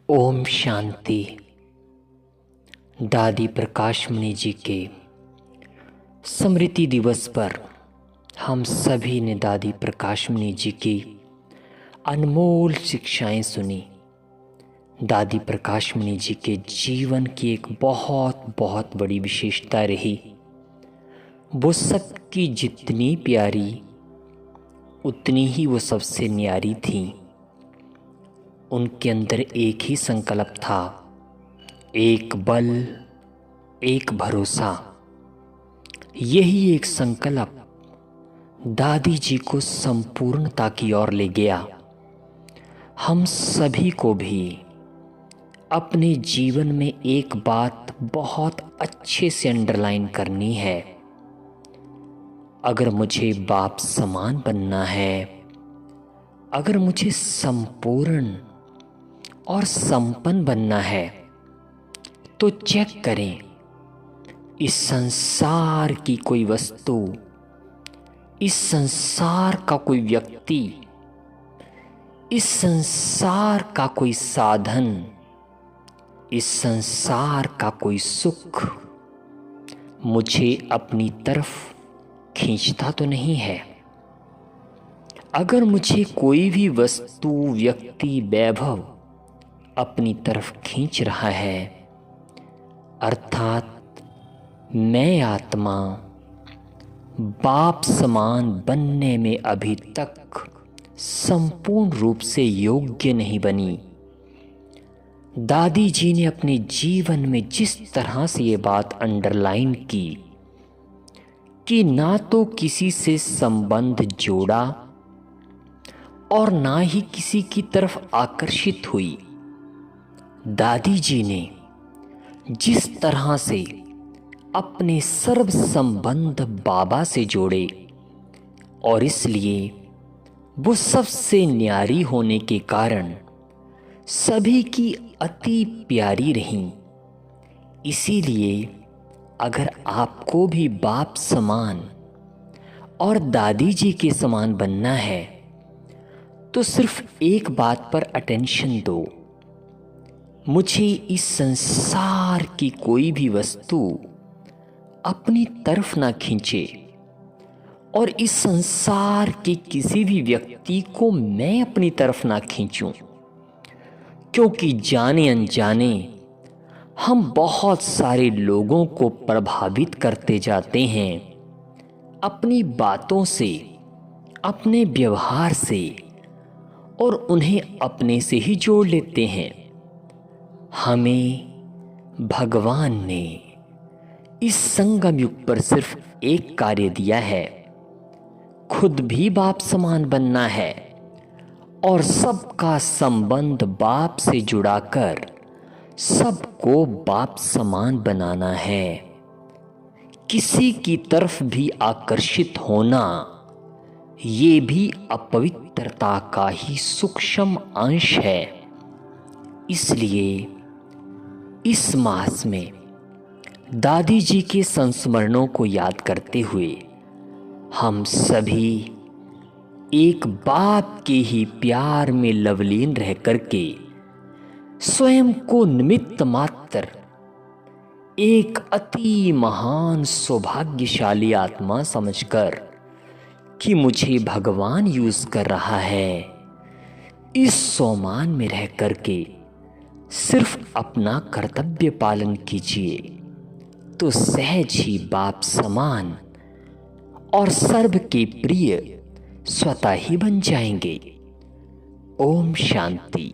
ओम शांति। दादी प्रकाशमणि जी के स्मृति दिवस पर हम सभी ने दादी प्रकाशमणि जी की अनमोल शिक्षाएं सुनी। दादी प्रकाशमणि जी के जीवन की एक बहुत बहुत बड़ी विशेषता रही, वो सबकी जितनी प्यारी उतनी ही वो सबसे न्यारी थी। उनके अंदर एक ही संकल्प था, एक बल, एक भरोसा। यही एक संकल्प दादी जी को संपूर्णता की ओर ले गया। हम सभी को भी अपने जीवन में एक बात बहुत अच्छे से अंडरलाइन करनी है। अगर मुझे बाप समान बनना है, अगर मुझे संपूर्ण और संपन्न बनना है, तो चेक करें इस संसार की कोई वस्तु, इस संसार का कोई व्यक्ति, इस संसार का कोई साधन, इस संसार का कोई सुख मुझे अपनी तरफ खींचता तो नहीं है। अगर मुझे कोई भी वस्तु, व्यक्ति, वैभव अपनी तरफ खींच रहा है, अर्थात मैं आत्मा बाप समान बनने में अभी तक संपूर्ण रूप से योग्य नहीं बनी। दादी जी ने अपने जीवन में जिस तरह से ये बात अंडरलाइन की कि ना तो किसी से संबंध जोड़ा और ना ही किसी की तरफ आकर्षित हुई, दादी जी ने जिस तरह से अपने सर्व संबंध बाबा से जोड़े और इसलिए वो सबसे न्यारी होने के कारण सभी की अति प्यारी रहीं। इसीलिए अगर आपको भी बाप समान और दादी जी के समान बनना है, तो सिर्फ एक बात पर अटेंशन दो, मुझे इस संसार की कोई भी वस्तु अपनी तरफ ना खींचे और इस संसार के किसी भी व्यक्ति को मैं अपनी तरफ ना खींचूं, क्योंकि जाने अनजाने हम बहुत सारे लोगों को प्रभावित करते जाते हैं अपनी बातों से, अपने व्यवहार से, और उन्हें अपने से ही जोड़ लेते हैं। हमें भगवान ने इस संगम युग पर सिर्फ एक कार्य दिया है, खुद भी बाप समान बनना है और सबका संबंध बाप से जुड़ाकर सबको बाप समान बनाना है। किसी की तरफ भी आकर्षित होना, ये भी अपवित्रता का ही सूक्ष्म अंश है। इसलिए इस मास में दादी जी के संस्मरणों को याद करते हुए हम सभी एक बाप के ही प्यार में लवलीन रह करके स्वयं को निमित्त मात्र एक अति महान सौभाग्यशाली आत्मा समझकर कि मुझे भगवान यूज कर रहा है, इस सोमान में रह करके सिर्फ अपना कर्तव्य पालन कीजिए, तो सहज ही बाप समान और सर्व के प्रिय स्वतः ही बन जाएंगे। ओम शांति।